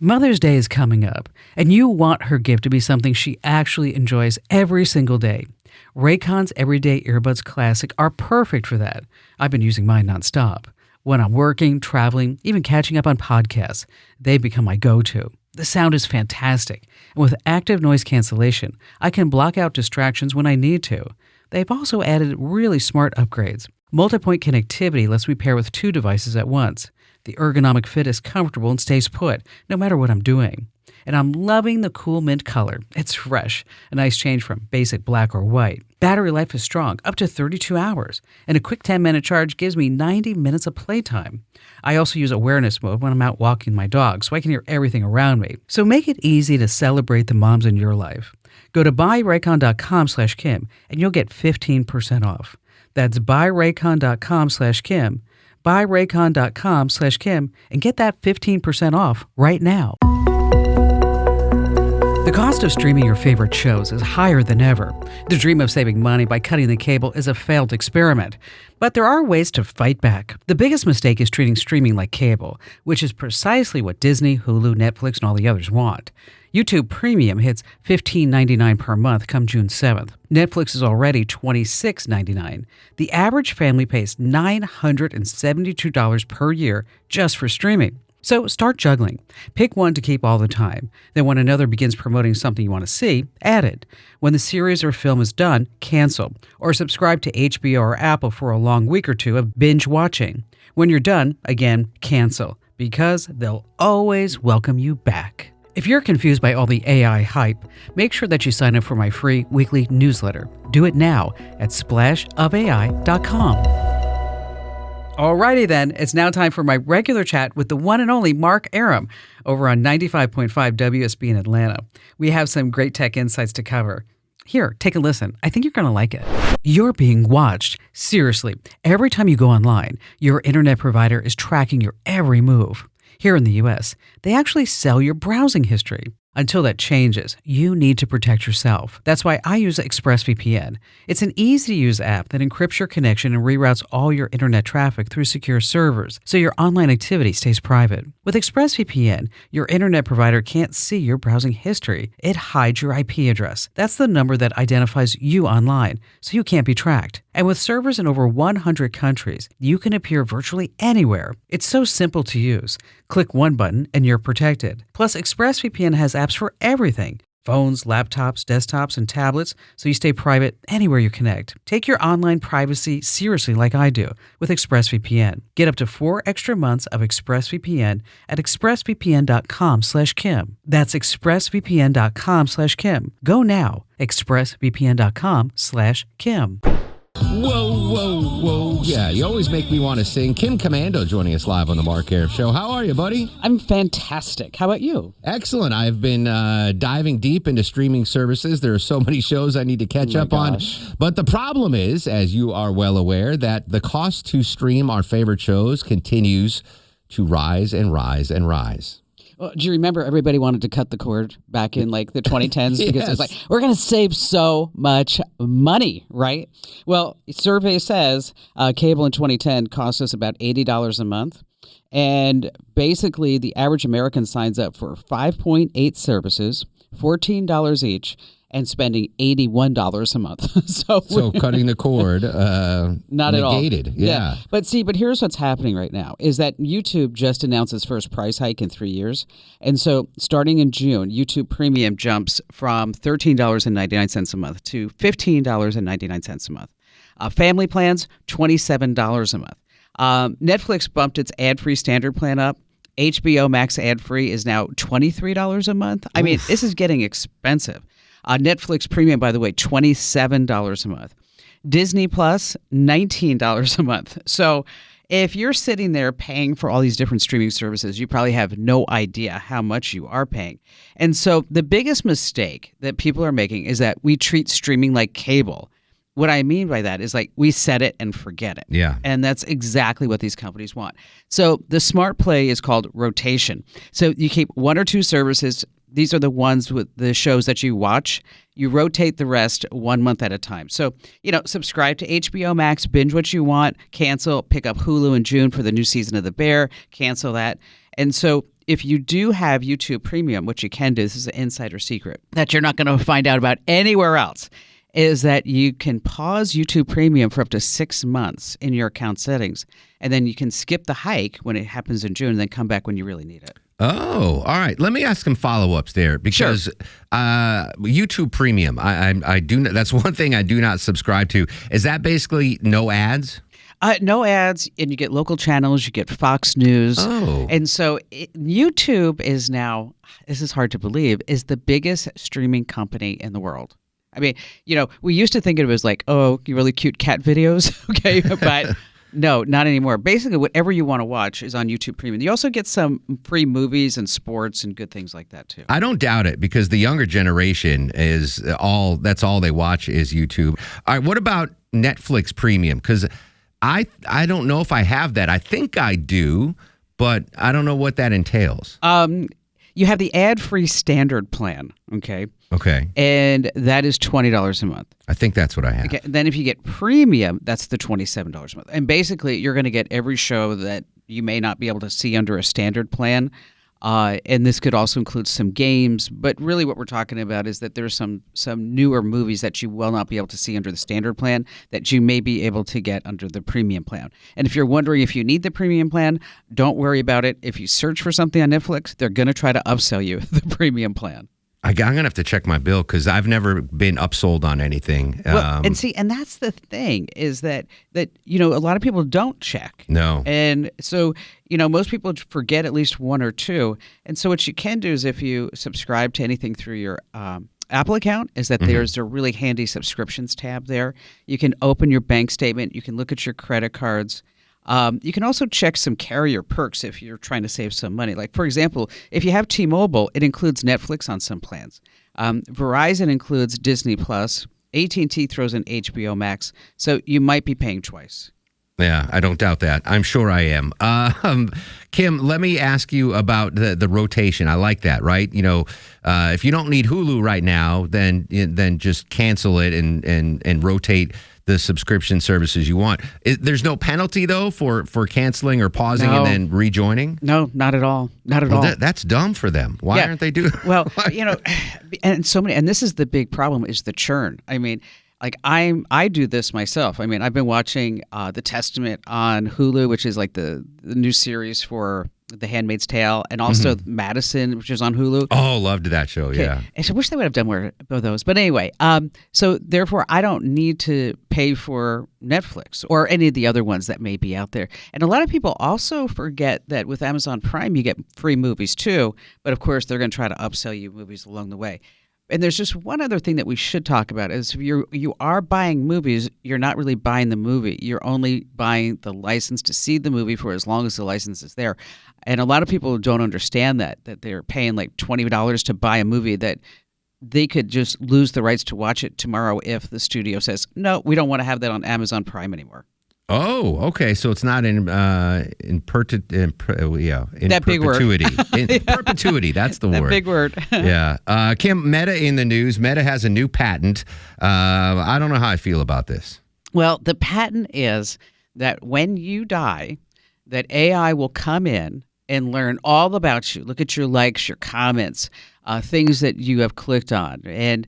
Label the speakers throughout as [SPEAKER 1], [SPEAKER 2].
[SPEAKER 1] Mother's Day is coming up, and you want her gift to be something she actually enjoys every single day. Raycon's Everyday Earbuds Classic are perfect for that. I've been using mine nonstop. When I'm working, traveling, even catching up on podcasts, they've become my go-to. The sound is fantastic, and with active noise cancellation, I can block out distractions when I need to. They've also added really smart upgrades. Multi-point connectivity lets me pair with two devices at once. The ergonomic fit is comfortable and stays put, no matter what I'm doing. And I'm loving the cool mint color. It's fresh, a nice change from basic black or white. Battery life is strong, up to 32 hours, and a quick 10-minute charge gives me 90 minutes of playtime. I also use awareness mode when I'm out walking my dog, so I can hear everything around me. So make it easy to celebrate the moms in your life. Go to buyraycon.com/Kim, and you'll get 15% off. That's buyraycon.com/Kim. buyraycon.com/Kim and get that 15% off right now. The cost of streaming your favorite shows is higher than ever. The dream of saving money by cutting the cable is a failed experiment. But there are ways to fight back. The biggest mistake is treating streaming like cable, which is precisely what Disney, Hulu, Netflix, and all the others want. YouTube Premium hits $15.99 per month come June 7th. Netflix is already $26.99. The average family pays $972 per year just for streaming. So start juggling. Pick one to keep all the time. Then when another begins promoting something you want to see, add it. When the series or film is done, cancel. Or subscribe to HBO or Apple for a long week or two of binge watching. When you're done, again, cancel. Because they'll always welcome you back. If you're confused by all the AI hype, make sure that you sign up for my free weekly newsletter. Do it now at splashofai.com. Alrighty then, it's now time for my regular chat with the one and only Mark Arum over on 95.5 WSB in Atlanta. We have some great tech insights to cover. Here, take a listen. I think you're going to like it. You're being watched. Seriously, every time you go online, your internet provider is tracking your every move. Here in the US, they actually sell your browsing history. Until that changes, you need to protect yourself. That's why I use ExpressVPN. It's an easy-to-use app that encrypts your connection and reroutes all your internet traffic through secure servers, so your online activity stays private. With ExpressVPN, your internet provider can't see your browsing history. It hides your IP address. That's the number that identifies you online, so you can't be tracked. And with servers in over 100 countries, you can appear virtually anywhere. It's so simple to use. Click one button and you're protected. Plus, ExpressVPN has apps for everything. Phones, laptops, desktops, and tablets, so you stay private anywhere you connect. Take your online privacy seriously like I do with ExpressVPN. Get up to 4 extra months of ExpressVPN at expressvpn.com/Kim. That's expressvpn.com/Kim. Go now. expressvpn.com/Kim.
[SPEAKER 2] Whoa. Yeah, you always make me want to sing. Kim Commando joining us live on the Mark Arum Show. How are you, buddy?
[SPEAKER 3] I'm fantastic. How about you?
[SPEAKER 2] Excellent. I've been diving deep into streaming services. There are so many shows I need to catch up on. But the problem is, as you are well aware, that the cost to stream our favorite shows continues to rise and rise and rise.
[SPEAKER 3] Well, do you remember everybody wanted to cut the cord back in like the 2010s because
[SPEAKER 2] Yes.
[SPEAKER 3] it was like, we're going to save so much money, right? Well, survey says cable in 2010 cost us about $80 a month. And basically, the average American signs up for 5.8 services, $14 each, and spending $81 a month. So
[SPEAKER 2] cutting the cord
[SPEAKER 3] not at all.
[SPEAKER 2] negated. Yeah.
[SPEAKER 3] But here's what's happening right now is that YouTube just announced its first price hike in 3 years. And so starting in June, YouTube Premium jumps from $13.99 a month to $15.99 a month. Family plans, $27 a month. Netflix bumped its ad-free standard plan up. HBO Max ad-free is now $23 a month. I mean, this is getting expensive. Netflix Premium, by the way, $27 a month. Disney Plus, $19 a month. So if you're sitting there paying for all these different streaming services, you probably have no idea how much you are paying. And so the biggest mistake that people are making is that we treat streaming like cable. What I mean by that is like we set it and forget it.
[SPEAKER 2] Yeah.
[SPEAKER 3] And that's exactly what these companies want. So the smart play is called rotation. So you keep one or two services. These are the ones with the shows that you watch. You rotate the rest 1 month at a time. So, subscribe to HBO Max, binge what you want, cancel, pick up Hulu in June for the new season of The Bear, cancel that. And so if you do have YouTube Premium, what you can do, this is an insider secret that you're not going to find out about anywhere else, is that you can pause YouTube Premium for up to 6 months in your account settings, and then you can skip the hike when it happens in June and then come back when you really need it.
[SPEAKER 2] Oh, all right. Let me ask some follow-ups there because YouTube Premium, I do. That's one thing I do not subscribe to. Is that basically no ads?
[SPEAKER 3] No ads, and you get local channels, you get Fox News.
[SPEAKER 2] Oh.
[SPEAKER 3] And so YouTube is now, this is hard to believe, is the biggest streaming company in the world. I mean, we used to think it was like, oh, really cute cat videos, okay? But no, not anymore. Basically, whatever you want to watch is on YouTube Premium. You also get some free movies and sports and good things like that, too.
[SPEAKER 2] I don't doubt it because the younger generation that's all they watch is YouTube. All right, what about Netflix Premium? Because I don't know if I have that. I think I do, but I don't know what that entails.
[SPEAKER 3] You have the ad-free standard plan, okay?
[SPEAKER 2] Okay.
[SPEAKER 3] And that is $20 a month.
[SPEAKER 2] I think that's what I have.
[SPEAKER 3] Okay. Then if you get premium, that's the $27 a month. And basically, you're going to get every show that you may not be able to see under a standard plan. And this could also include some games. But really what we're talking about is that there's some newer movies that you will not be able to see under the standard plan that you may be able to get under the premium plan. And if you're wondering if you need the premium plan, don't worry about it. If you search for something on Netflix, they're going to try to upsell you the premium plan.
[SPEAKER 2] I'm going to have to check my bill because I've never been upsold on anything.
[SPEAKER 3] Well, and that's the thing is that a lot of people don't check.
[SPEAKER 2] No.
[SPEAKER 3] And so, most people forget at least one or two. And so what you can do is if you subscribe to anything through your Apple account is that there's a really handy subscriptions tab there. You can open your bank statement. You can look at your credit cards. You can also check some carrier perks if you're trying to save some money. Like, for example, if you have T-Mobile, it includes Netflix on some plans. Verizon includes Disney Plus. AT&T throws in HBO Max. So you might be paying twice.
[SPEAKER 2] Yeah, I don't doubt that. I'm sure I am. Kim, let me ask you about the rotation. I like that, right? If you don't need Hulu right now, then just cancel it and rotate the subscription services you want. There's no penalty, though, for canceling or pausing and then rejoining?
[SPEAKER 3] No, not at all. Not at all.
[SPEAKER 2] That's dumb for them. Why aren't they doing
[SPEAKER 3] Well, and this is the big problem is the churn. I mean, like I do this myself. I mean, I've been watching The Testament on Hulu, which is like the new series for The Handmaid's Tale, and also Madison, which is on Hulu.
[SPEAKER 2] Oh, loved that show,
[SPEAKER 3] okay.
[SPEAKER 2] Yeah.
[SPEAKER 3] I wish they would have done more of those. But anyway, so therefore, I don't need to pay for Netflix or any of the other ones that may be out there. And a lot of people also forget that with Amazon Prime, you get free movies too. But of course, they're going to try to upsell you movies along the way. And there's just one other thing that we should talk about is if you are buying movies, you're not really buying the movie. You're only buying the license to see the movie for as long as the license is there. And a lot of people don't understand that they're paying like $20 to buy a movie that they could just lose the rights to watch it tomorrow if the studio says, no, we don't want to have that on Amazon Prime anymore.
[SPEAKER 2] Oh, okay. So it's not in perpetuity. In perpetuity, that's the word.
[SPEAKER 3] That big word.
[SPEAKER 2] Yeah. Kim, Meta in the news. Meta has a new patent. I don't know how I feel about this.
[SPEAKER 3] Well, the patent is that when you die, that AI will come in and learn all about you. Look at your likes, your comments, things that you have clicked on, and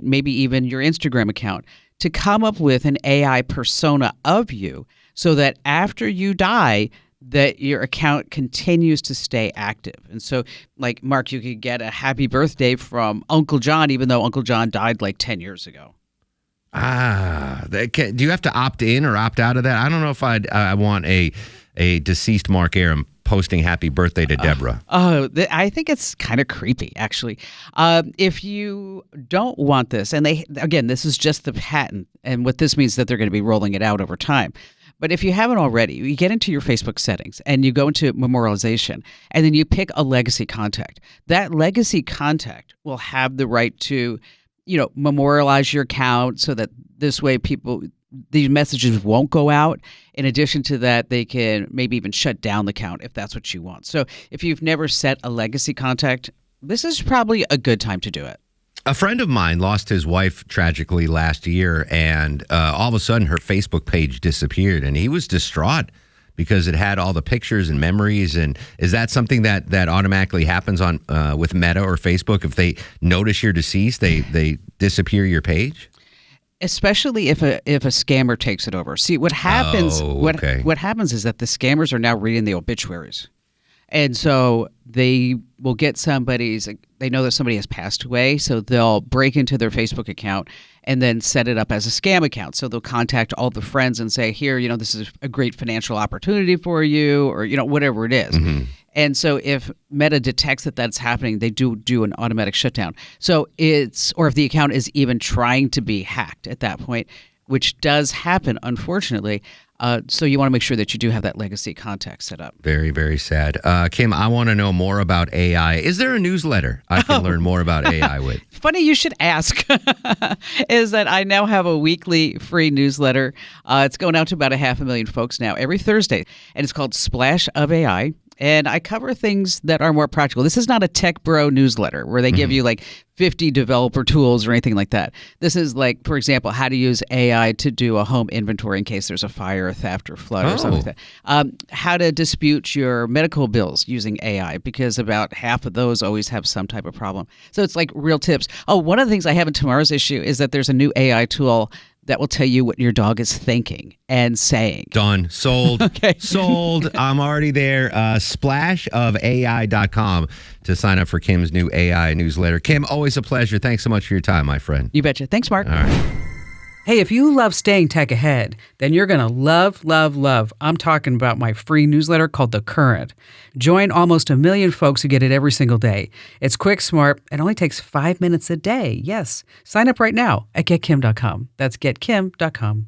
[SPEAKER 3] maybe even your Instagram account, to come up with an AI persona of you so that after you die, that your account continues to stay active. And so, like, Mark, you could get a happy birthday from Uncle John, even though Uncle John died like 10 years ago.
[SPEAKER 2] Do you have to opt in or opt out of that? I don't know if I want a deceased Mark Arum posting happy birthday to Deborah.
[SPEAKER 3] I think it's kind of creepy, actually. If you don't want this, and this is just the patent, and what this means is that they're going to be rolling it out over time. But if you haven't already, you get into your Facebook settings and you go into memorialization, and then you pick a legacy contact. That legacy contact will have the right to, memorialize your account so that this way these messages won't go out. In addition to that, they can maybe even shut down the account if that's what you want. So if you've never set a legacy contact, this is probably a good time to do it.
[SPEAKER 2] A friend of mine lost his wife tragically last year, and all of a sudden her Facebook page disappeared, and he was distraught because it had all the pictures and memories. And is that something that automatically happens on with Meta or Facebook? If they notice you're deceased, they disappear your page?
[SPEAKER 3] Especially if a scammer takes it over. See, what happens what happens is that the scammers are now reading the obituaries. And so they will get they know that somebody has passed away, so they'll break into their Facebook account and then set it up as a scam account. So they'll contact all the friends and say, here, this is a great financial opportunity for you, or, whatever it is.
[SPEAKER 2] Mm-hmm.
[SPEAKER 3] And so if Meta detects that that's happening, they do an automatic shutdown. So or if the account is even trying to be hacked at that point, which does happen, unfortunately. So you want to make sure that you do have that legacy contact set up.
[SPEAKER 2] Very, very sad. Kim, I want to know more about AI. Is there a newsletter I can learn more about AI with?
[SPEAKER 3] Funny you should ask. Is that I now have a weekly free newsletter. It's going out to about 500,000 folks now every Thursday. And it's called Splash of AI. And I cover things that are more practical. This is not a tech bro newsletter where they give you like 50 developer tools or anything like that. This is like, for example, how to use AI to do a home inventory in case there's a fire, a theft, or flood or something like that. How to dispute your medical bills using AI, because about half of those always have some type of problem. So it's like real tips. Oh, one of the things I have in tomorrow's issue is that there's a new AI tool that will tell you what your dog is thinking and saying.
[SPEAKER 2] Done. Sold.
[SPEAKER 3] Okay.
[SPEAKER 2] Sold. I'm already there. Splashofai.com to sign up for Kim's new AI newsletter. Kim, always a pleasure. Thanks so much for your time, my friend.
[SPEAKER 3] You betcha. Thanks, Mark.
[SPEAKER 2] All right.
[SPEAKER 1] Hey, if you love staying tech ahead, then you're going to love, love, love. I'm talking about my free newsletter called The Current. Join almost 1 million folks who get it every single day. It's quick, smart, and only takes 5 minutes a day. Yes. Sign up right now at getkim.com. That's getkim.com.